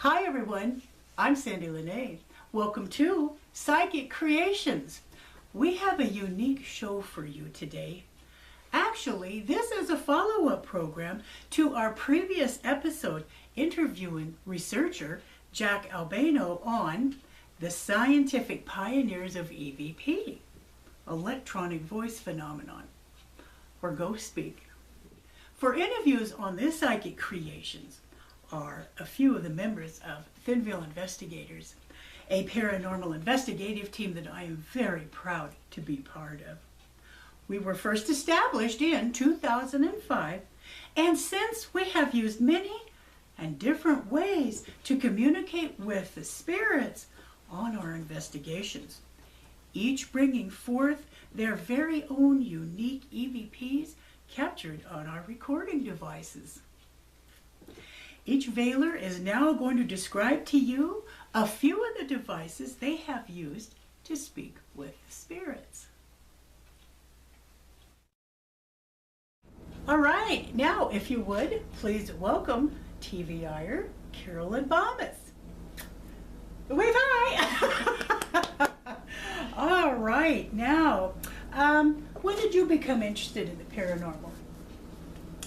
Hi everyone, I'm Sandie La Nae. Welcome to Psychic Creations. We have a unique show for you today. Actually, this is a follow-up program to our previous episode interviewing researcher Jack Albano on the scientific pioneers of EVP, electronic voice phenomenon, or ghost speak. For interviews on this Psychic Creations are a few of the members of Thinville Investigators, a paranormal investigative team that I am very proud to be part of. We were first established in 2005, and since we have used many and different ways to communicate with the spirits on our investigations, each bringing forth their very own unique EVPs captured on our recording devices. Each veiler is now going to describe to you a few of the devices they have used to speak with the spirits. All right, now if you would, please welcome TVIer Carolyn Thomas. Wave hi! All right, now, when did you become interested in the paranormal?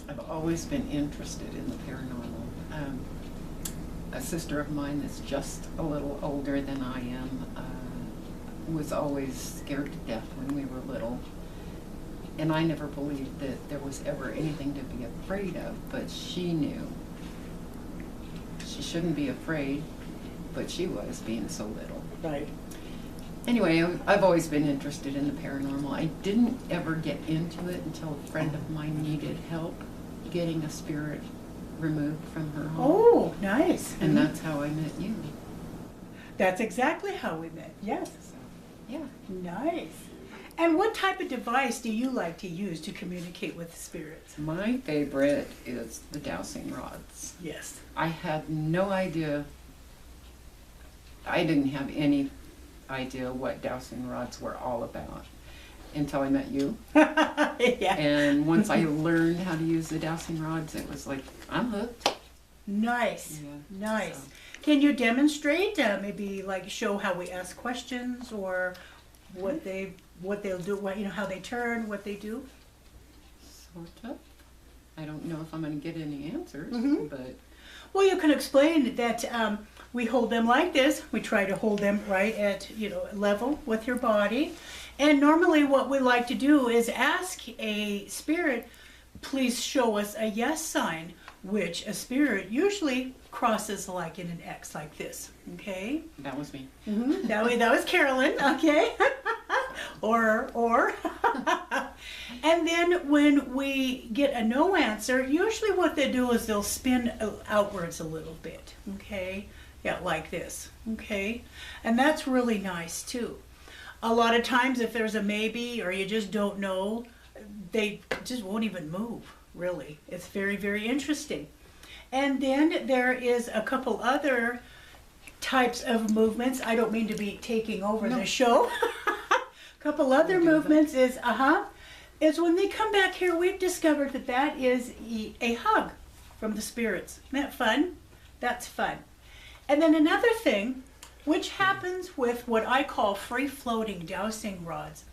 I've always been interested in the paranormal. A sister of mine that's just a little older than I am was always scared to death when we were little. And I never believed that there was ever anything to be afraid of, but she knew. She shouldn't be afraid, but she was, being so little. Right. Anyway, I've always been interested in the paranormal. I didn't ever get into it until a friend of mine needed help getting a spirit removed from her home. Oh, nice. And that's how I met you. That's exactly how we met, yes. So, yeah. Nice. And what type of device do you like to use to communicate with the spirits? My favorite is the dowsing rods. Yes. I had no idea. I didn't have any idea what dowsing rods were all about until I met you. Yeah. And once I learned how to use the dowsing rods, it was like, I'm hooked. Nice. Yeah, nice. so. Can you demonstrate, maybe like show how we ask questions or what they'll do, how they turn, what they do? Sort of. I don't know if I'm going to get any answers, but... Well, you can explain that we hold them like this. We try to hold them right at, level with your body. And normally what we like to do is ask a spirit, please show us a yes sign, which a spirit usually crosses like in an X like this, okay? That was me. That was Carolyn, okay? or. And then when we get a no answer, usually what they do is they'll spin outwards a little bit, okay? Yeah, like this, okay? And that's really nice too. A lot of times if there's a maybe or you just don't know, they just won't even move, really. It's very, very interesting. And then there is a couple other types of movements. I don't mean to be taking over the show. A couple other movements is when they come back here, we've discovered that is a hug from the spirits. Isn't that fun? That's fun. And then another thing, which happens with what I call free-floating dowsing rods,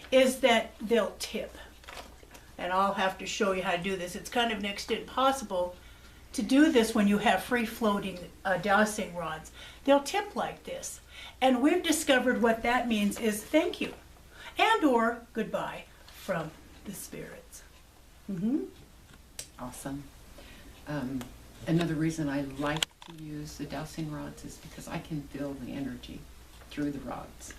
is that they'll tip. And I'll have to show you how to do this. It's kind of next to impossible to do this when you have free-floating dowsing rods. They'll tip like this. And we've discovered what that means is thank you and or goodbye from the spirits. Awesome. Another reason I like to use the dowsing rods is because I can feel the energy through the rods.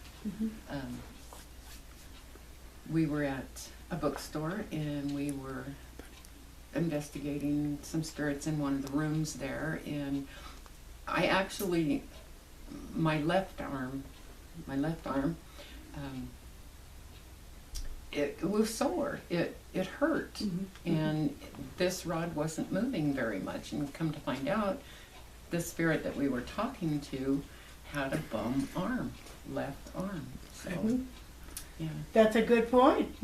We were at a bookstore and we were investigating some spirits in one of the rooms there, and I actually, my left arm, it was sore. It hurt, and this rod wasn't moving very much. And come to find out, the spirit that we were talking to had a bum arm, left arm. So, yeah, That's a good point.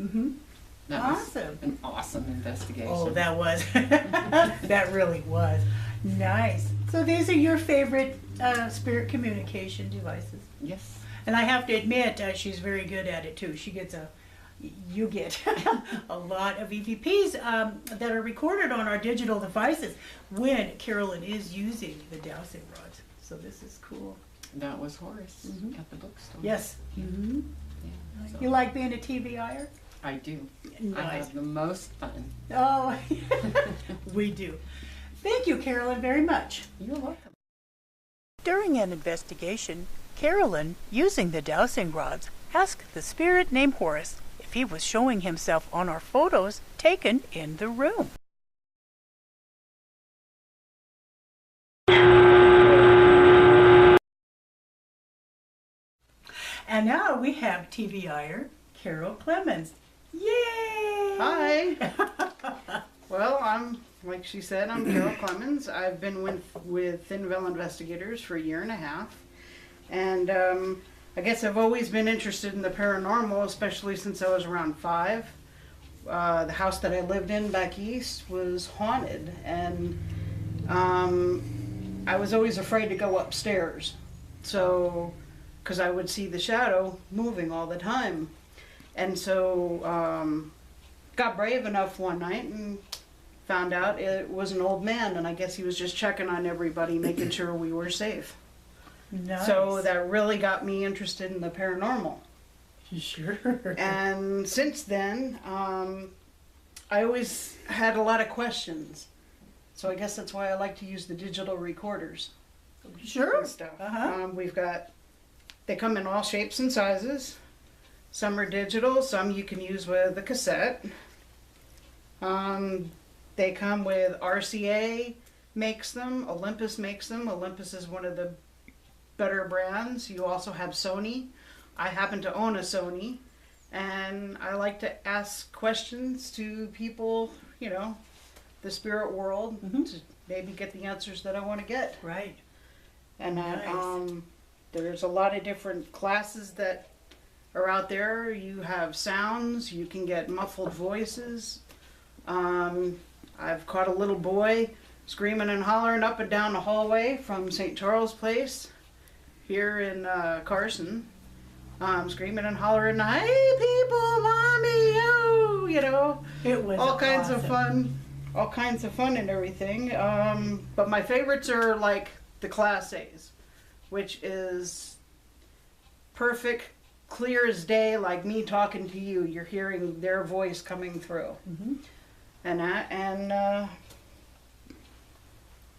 that Awesome. was an awesome investigation. Oh, that was. That really was. Nice. So these are your favorite spirit communication devices. Yes. And I have to admit, she's very good at it too. You get a lot of EVPs that are recorded on our digital devices when Carolyn is using the dowsing rods. So this is cool. That was Horace at the bookstore. Yes. Mm-hmm. Yeah, so You like being a TVIer? I do. Nice. I have the most fun. Oh, we do. Thank you, Carolyn, very much. You're welcome. During an investigation, Carolyn, using the dowsing rods, asked the spirit named Horace if he was showing himself on our photos taken in the room. And now we have TVIer Carol Clemens. Yay! Hi. Well, like she said, I'm Carol Clemens. I've been with Thinville Investigators for a year and a half. And I guess I've always been interested in the paranormal, especially since I was around 5. The house that I lived in back east was haunted. And I was always afraid to go upstairs. So, because I would see the shadow moving all the time. And so, got brave enough one night and found out it was an old man, and I guess he was just checking on everybody, making sure we were safe. Nice. So that really got me interested in the paranormal. Sure. And since then, I always had a lot of questions. So I guess that's why I like to use the digital recorders. Sure. And stuff. Uh-huh. They come in all shapes and sizes. Some are digital, some you can use with a cassette. They come with RCA makes them, Olympus makes them. Olympus is one of the better brands. You also have Sony. I happen to own a Sony, and I like to ask questions to people, the spirit world, to maybe get the answers that I want to get. Right. And Nice. there's a lot of different classes that are out there. You have sounds, you can get muffled voices. I've caught a little boy screaming and hollering up and down the hallway from St. Charles Place here in Carson. Screaming and hollering, "Hey people, mommy, yo!" It was all kinds awesome. of fun, and everything. But my favorites are like the Class A's, which is perfect, clear as day, like me talking to you. You're hearing their voice coming through, and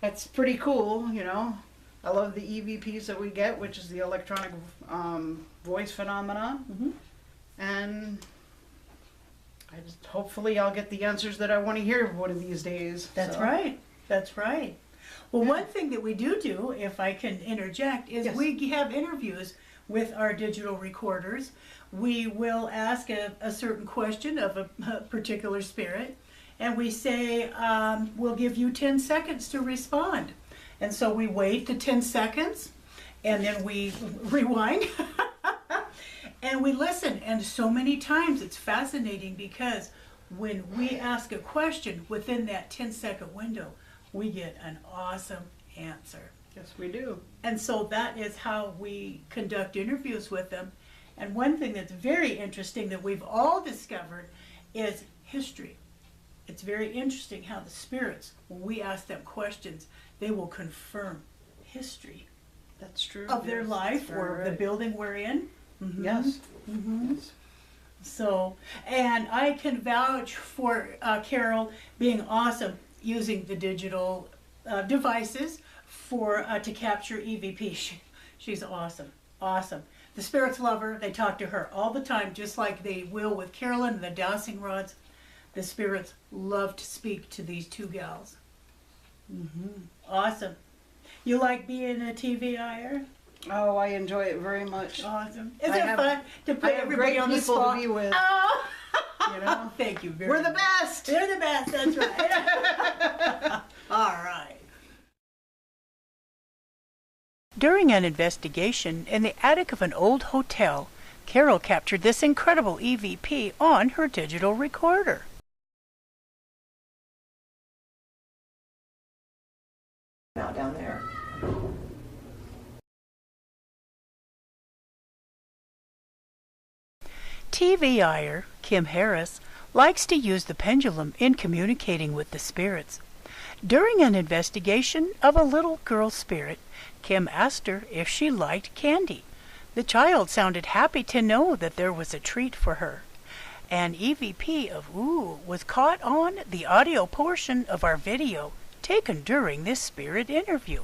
that's pretty cool, I love the EVPs that we get, which is the electronic voice phenomenon, and hopefully I'll get the answers that I want to hear one of these days. That's so. right. That's right. Well, one thing that we do, if I can interject, is Yes. we have interviews with our digital recorders. We will ask a certain question of a particular spirit, and we say, we'll give you 10 seconds to respond. And so we wait the 10 seconds, and then we rewind, and we listen. And so many times it's fascinating because when we ask a question within that 10-second window, we get an awesome answer. Yes, we do. And so that is how we conduct interviews with them. And one thing that's very interesting that we've all discovered is history. It's very interesting how the spirits, when we ask them questions, they will confirm history That's true. of their Yes, life that's very or the right. building we're in. Yes. Yes. So, and I can vouch for Carol being awesome using the digital devices to capture EVP. She's awesome, awesome. The spirits love her. They talk to her all the time, just like they will with Carolyn and the dowsing rods. The spirits love to speak to these two gals. Awesome. You like being a TVIer? Oh, I enjoy it very much. Awesome. Is I it have- fun to put I have everybody great on the people spot? to be with. Oh. You know? Thank you very We're much. the best. They're the best, that's right. All right. During an investigation in the attic of an old hotel, Carol captured this incredible EVP on her digital recorder. Out down there. TVIer Kim Harris likes to use the pendulum in communicating with the spirits. During an investigation of a little girl spirit, Kim asked her if she liked candy. The child sounded happy to know that there was a treat for her. An EVP of ooh was caught on the audio portion of our video taken during this spirit interview.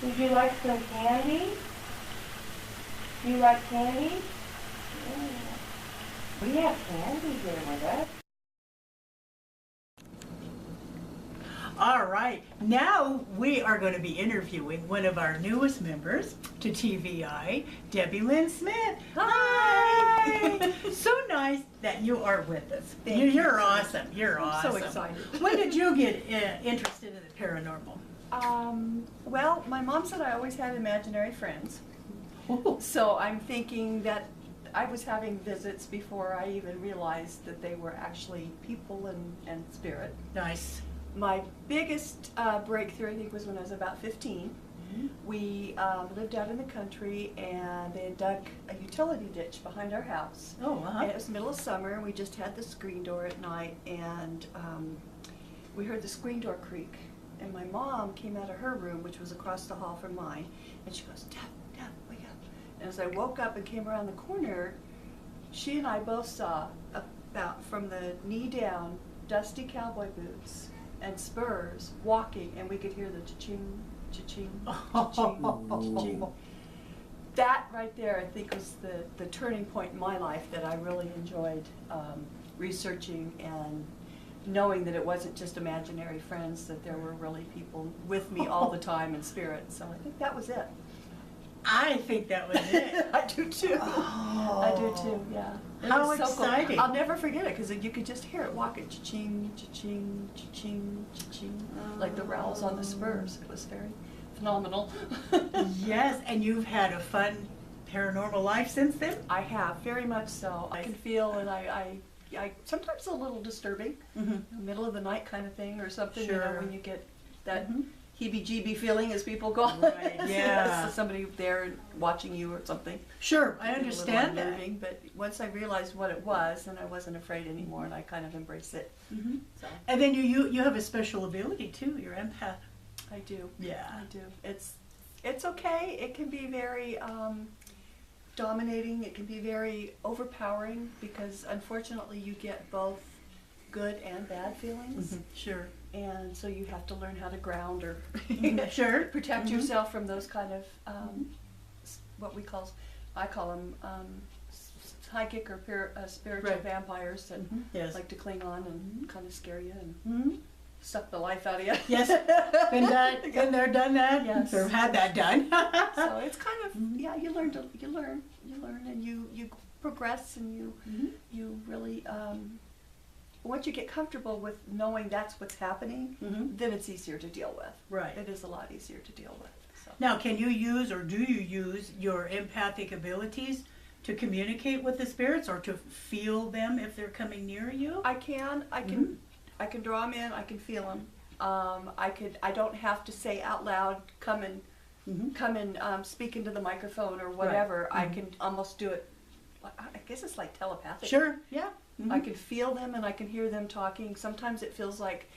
Would you like some candy? Do you like candy? Yeah. We have candy here with us. All right, now we are going to be interviewing one of our newest members to TVI, Debbie Lynn Smith. Hi! So nice that you are with us. Thank you. You're awesome. You're I'm awesome. so excited. When did you get interested in the paranormal? Well, my mom said I always had imaginary friends. Ooh. So I'm thinking that I was having visits before I even realized that they were actually people and spirit. Nice. My biggest breakthrough, I think, was when I was about 15. Mm-hmm. We lived out in the country, and they had dug a utility ditch behind our house. Oh, And it was the middle of summer, and we just had the screen door at night, and we heard the screen door creak. And my mom came out of her room, which was across the hall from mine, and she goes, Deb, wake up. And as I woke up and came around the corner, she and I both saw about from the knee down, dusty cowboy boots and spurs walking, and we could hear the cha-ching, cha-ching, cha-ching, cha-ching. That right there, I think, was the turning point in my life that I really enjoyed researching and knowing that it wasn't just imaginary friends, that there were really people with me all the time in spirit. So I think that was it. I think that was it. I do too. Oh. I do too, yeah. It How was so cool. exciting. I'll never forget it because you could just hear it walking, cha-ching, cha-ching, cha-ching, cha-ching, like the rowels on the spurs. It was very phenomenal. Yes, and you've had a fun paranormal life since then? I have, very much so. I can feel, and I sometimes a little disturbing, middle of the night kind of thing or something, you know, Sure. when you get that heebie-jeebie feeling, as people call it. Right, yeah. So somebody there watching you or something. Sure, I A little understand that. unnerving, but once I realized what it was, then I wasn't afraid anymore, and I kind of embraced it. So And then you have a special ability too, you're empath. I do. Yeah. I do. It's okay. It can be very dominating. It can be very overpowering because unfortunately you get both good and bad feelings. Sure. And so you have to learn how to ground or Sure. protect yourself from those kind of what I call them psychic or spiritual Right. vampires that Yes. like to cling on and kind of scare you and suck the life out of you. Yes. Been there, done that. Yes. Or had that done. So it's kind of you learn and you progress and you really once you get comfortable with knowing that's what's happening, then it's easier to deal with. Right. It is a lot easier to deal with. So. Now, can you use or do you use your empathic abilities to communicate with the spirits or to feel them if they're coming near you? I can draw them in. I can feel them. I don't have to say out loud, come and speak into the microphone or whatever. I can almost do it. I guess it's like telepathic. Sure. Yeah. I can feel them and I can hear them talking. Sometimes it feels like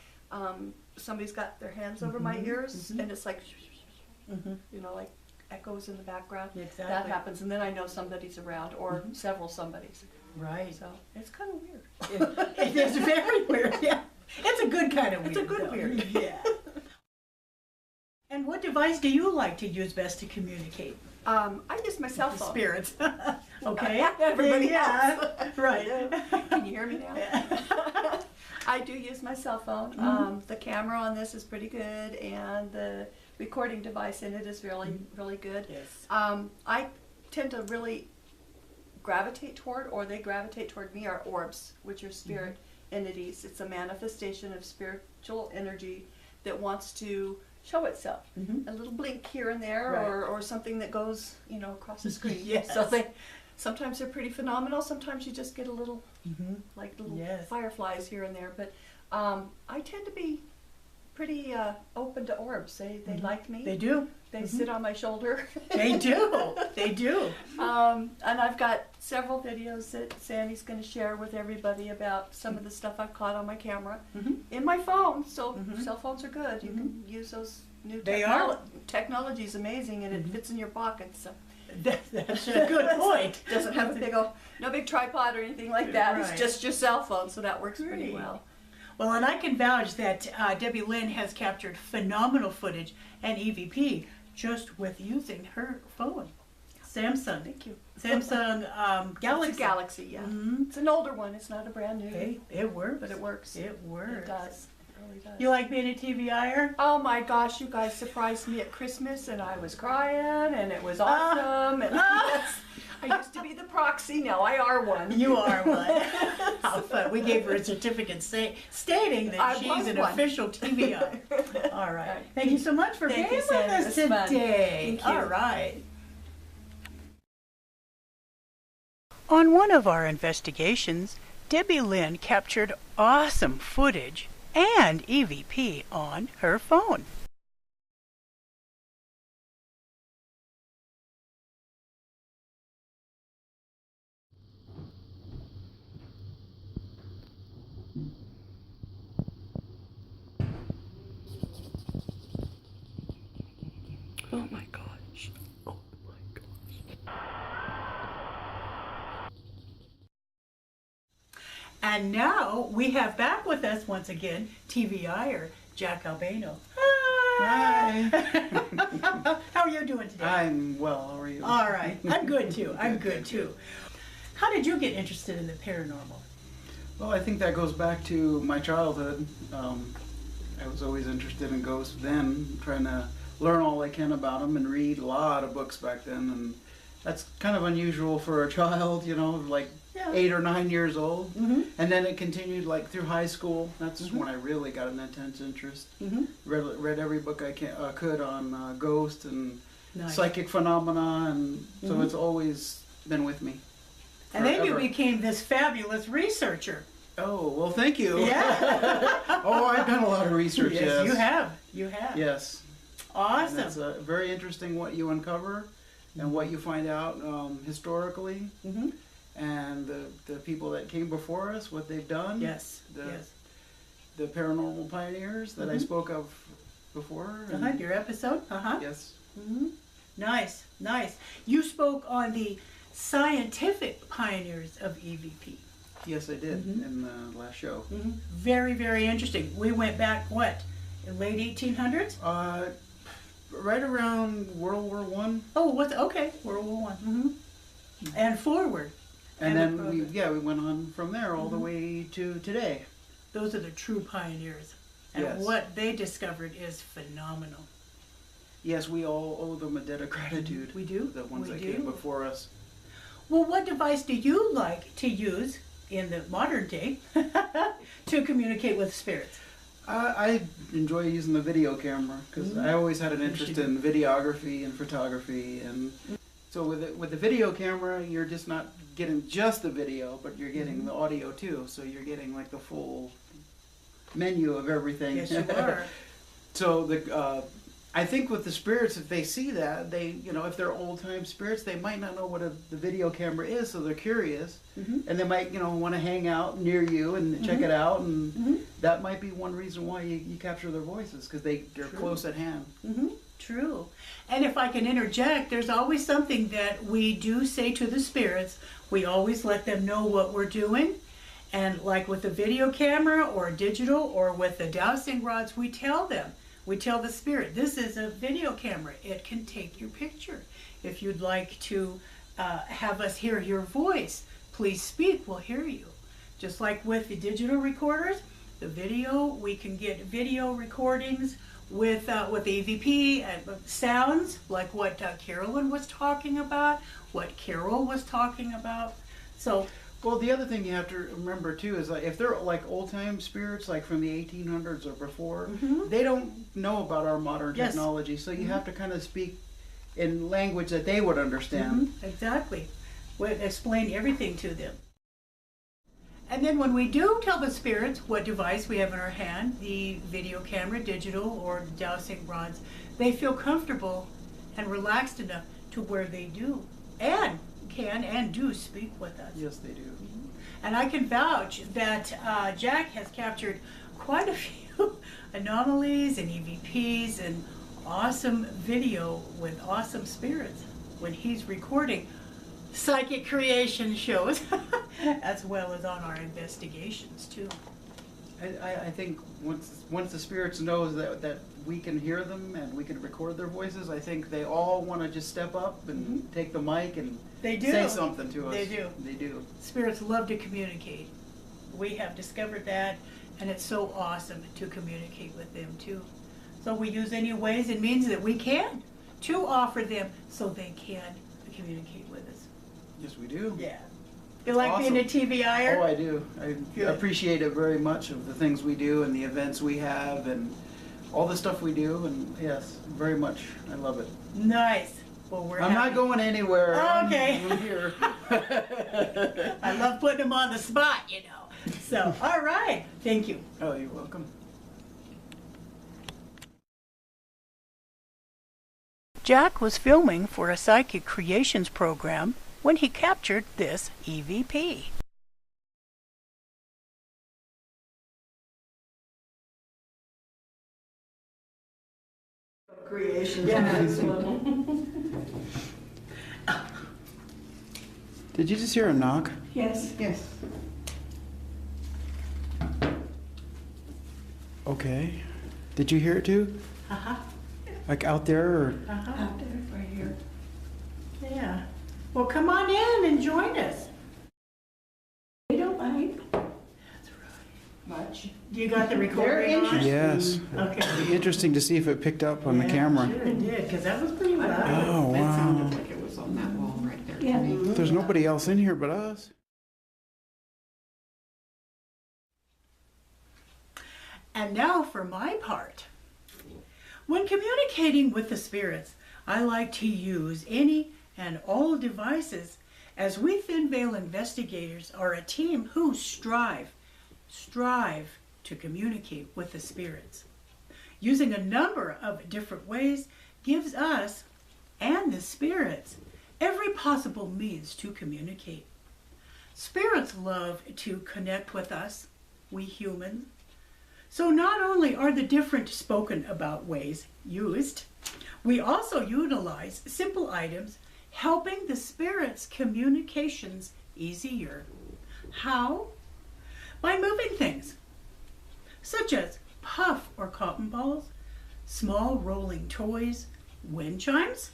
somebody's got their hands over my ears and it's like, like echoes in the background. Exactly. That happens, and then I know somebody's around or several somebodies. Right. So it's kind of weird. It is very weird. Yeah. It's a good kind of weird. It's a good though. weird. Yeah. And what device do you like to use best to communicate? I use my cell The phone. spirits. Okay. Everybody else. Right. Can you hear me now? I do use my cell phone. The camera on this is pretty good, and the recording device in it is really, really good. Yes. I tend to really gravitate toward, or they gravitate toward me, are orbs, which are spirit entities. It's a manifestation of spiritual energy that wants to show itself. A little blink here and there, Right. or something that goes, across the screen. Yes. So sometimes they're pretty phenomenal. Sometimes you just get a little, like little Yes. fireflies here and there. But I tend to be pretty open to orbs. They like me. They do. They sit on my shoulder. They do. They do. And I've got several videos that Sandie's going to share with everybody about some of the stuff I've caught on my camera in my phone. So cell phones are good. You can use those new They are. Technology is amazing, and it fits in your pocket. So That's a good point. doesn't have a no big tripod or anything like that. Right. It's just your cell phone, so that works pretty Great. well. Well, and I can vouch that Debbie Lynn has captured phenomenal footage and EVP just with using her phone. Samsung. Thank you. Samsung Galaxy. It's a Galaxy, yeah. Mhm. It's an older one. It's not a brand new. Hey, it works. But it works. It works. It does. It really does. You like being a TVIer? Oh my gosh, you guys surprised me at Christmas and I was crying and it was awesome. And I used to be the proxy, now I are one. You are one. How fun. We gave her a certificate stating that I she's was an one. official TVI. All right. Thank you so much for Thank being you, with Sandy. us It was fun. today. Thank you. All right. On one of our investigations, Debbie Lynn captured awesome footage and EVP on her phone. Oh my gosh. Oh my gosh. And now we have back with us once again TVIer Jack Albano. Hi. How are you doing today? I'm well. How are you? All right. I'm good too. I'm good too. How did you get interested in the paranormal? Well, I think that goes back to my childhood. I was always interested in ghosts then, trying to learn all I can about them and read a lot of books back then. And that's kind of unusual for a child, you know, like Yeah. 8 or 9 years old. Mm-hmm. And then it continued like through high school. That's when I really got an intense interest. Mm-hmm. Read every book I could on ghosts and Nice. psychic phenomena, and so it's always been with me. And then you forever. became this fabulous researcher. Oh, well, thank you. Yeah. Oh, I've done a lot of research, yes. You have. You have. Yes. And Awesome. it's very interesting what you uncover and what you find out historically, Mm-hmm. and the people that came before us, what they've done. Yes. The, Yes. the paranormal pioneers that I spoke of before. and- Uh-huh. Your episode. Uh-huh. Yes. Mm-hmm. Nice. Nice. You spoke on the scientific pioneers of EVP. Yes, I did Mhm. in the last show. Mm-hmm. Very, very interesting. We went back, what, in late 1800s? Right around World War One. Oh, what's, okay, World War One. Mm-hmm. And forward. And And then the we went on from there all the way to today. Those are the true pioneers. And Yes. what they discovered is phenomenal. Yes, we all owe them a debt of gratitude. We do. The ones We that do. came before us. Well, what device do you like to use in the modern day to communicate with spirits? I enjoy using the video camera because I always had an interest in videography and photography, and so with the video camera, you're just not getting just the video, but you're getting the audio too. So you're getting like the full menu of everything. Yes, you are. So I think with the spirits, if they see that, if they're old time spirits, they might not know what the video camera is, so they're curious, and they might, want to hang out near you and check it out, and that might be one reason why you capture their voices, because they're close at hand. Mm-hmm. True. And if I can interject, there's always something that we do say to the spirits. We always let them know what we're doing. And like with the video camera or digital or with the dowsing rods, we tell them. We tell the spirit, this is a video camera. It can take your picture. If you'd like to have us hear your voice, please speak, we'll hear you. Just like with the digital recorders, the video, we can get video recordings with the EVP and sounds, like what Carolyn was talking about, what Carol was talking about. So, Well, the other thing you have to remember too is like if they're like old time spirits, like from the 1800s or before, they don't know about our modern Yes. technology. So you have to kind of speak in language that they would understand. exactly. We'll explain everything to them. And then when we do tell the spirits what device we have in our hand, the video camera, digital, or dowsing rods, they feel comfortable and relaxed enough to where they do and can and do speak with us. Yes, they do. And I can vouch that Jack has captured quite a few anomalies and EVPs and awesome video with awesome spirits when he's recording psychic creation shows, as well as on our investigations too. I think once the spirits knows that we can hear them and we can record their voices, I think they all want to just step up and take the mic and They do. say something to us. They do. They do. Spirits love to communicate. We have discovered that, and it's so awesome to communicate with them too. So we use any ways and means that we can to offer them so they can communicate with us. Yes, we do. Yeah. You like being a TVIer? Oh, I do. I Good. appreciate it very much of the things we do and the events we have and all the stuff we do. And yes, very much. I love it. Nice. Well, we're I'm not happy. going anywhere. Okay. I'm here. I love putting them on the spot, you know. So, all right. Thank you. Oh, you're welcome. Jack was filming for a Psychic Creations program when he captured this EVP. Creation. Did you just hear a knock? Yes. Yes. Okay. Did you hear it too? Uh-huh. Like out there or? Uh-huh. Out there, right here. Yeah. Well, come on in and join us. We don't mind That's right. much. You got the recording on? interesting. Yes. Okay. It'd be interesting to see if it picked up on the Yeah, camera. Sure it did, because that was pretty loud. Oh, It wow. sounded like it was on that wall right there to me. There's nobody else in here but us. And now for my part. When communicating with the spirits, I like to use any and all devices, as we Thin Veil investigators are a team who strive to communicate with the spirits. Using a number of different ways gives us and the spirits every possible means to communicate. Spirits love to connect with us, we humans. So not only are the different spoken about ways used, we also utilize simple items helping the spirits' communications easier. How? By moving things, such as puff or cotton balls, small rolling toys, wind chimes,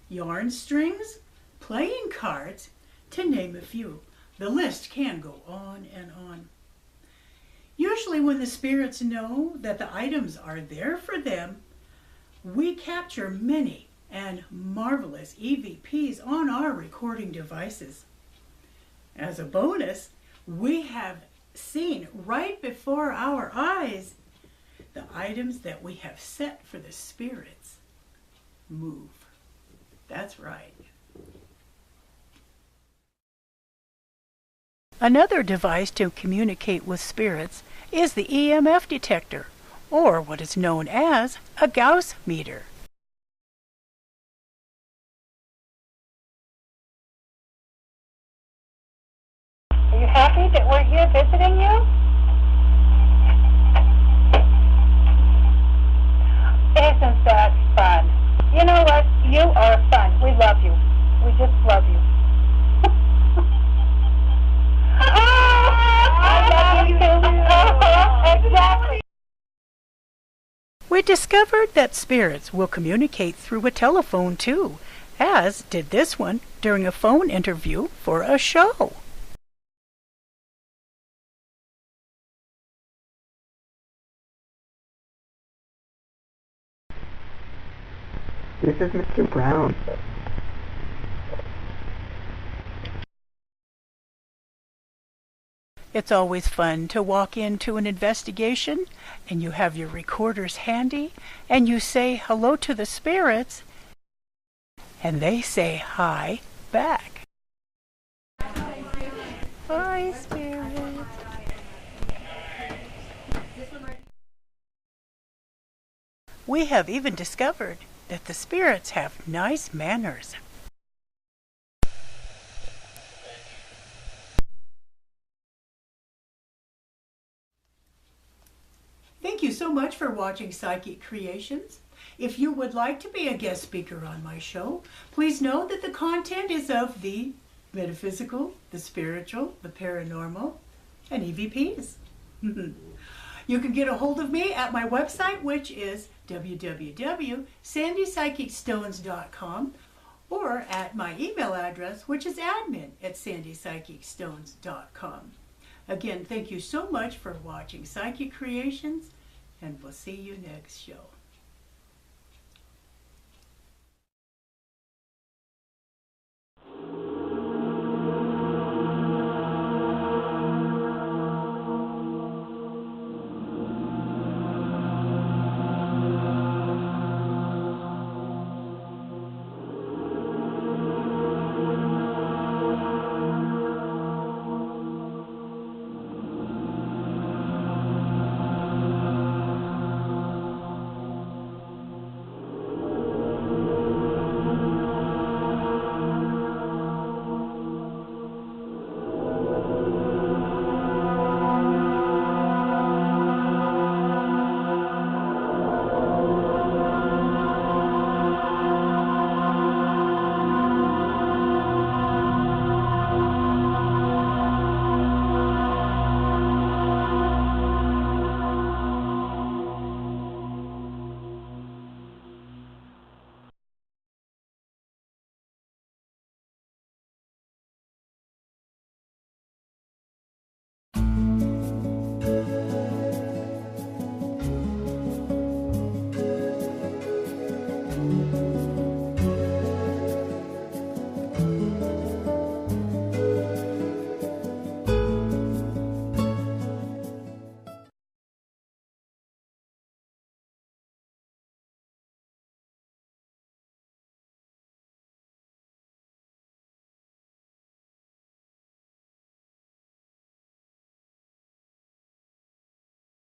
yarn strings, playing cards, to name a few. The list can go on and on. Usually when the spirits know that the items are there for them, we capture many and marvelous EVPs on our recording devices. As a bonus, we have seen right before our eyes the items that we have set for the spirits move. That's right. Another device to communicate with spirits is the EMF detector, or what is known as a Gauss meter. Are you happy that we're here visiting you? Isn't that fun? You know what? You are fun. We love you. We just love you. I love you too. Exactly. We discovered that spirits will communicate through a telephone too, as did this one during a phone interview for a show. This is Mr. Brown. It's always fun to walk into an investigation and you have your recorders handy and you say hello to the spirits and they say hi back. Hi, spirits. We have even discovered that the spirits have nice manners. Thank you so much for watching Psychic Creations. If you would like to be a guest speaker on my show, please know that the content is of the metaphysical, the spiritual, the paranormal, and EVPs. You can get a hold of me at my website, which is www.sandiepsychicstones.com, or at my email address, which is admin@sandiepsychicstones.com. Again, thank you so much for watching Psychic Creations, and we'll see you next show.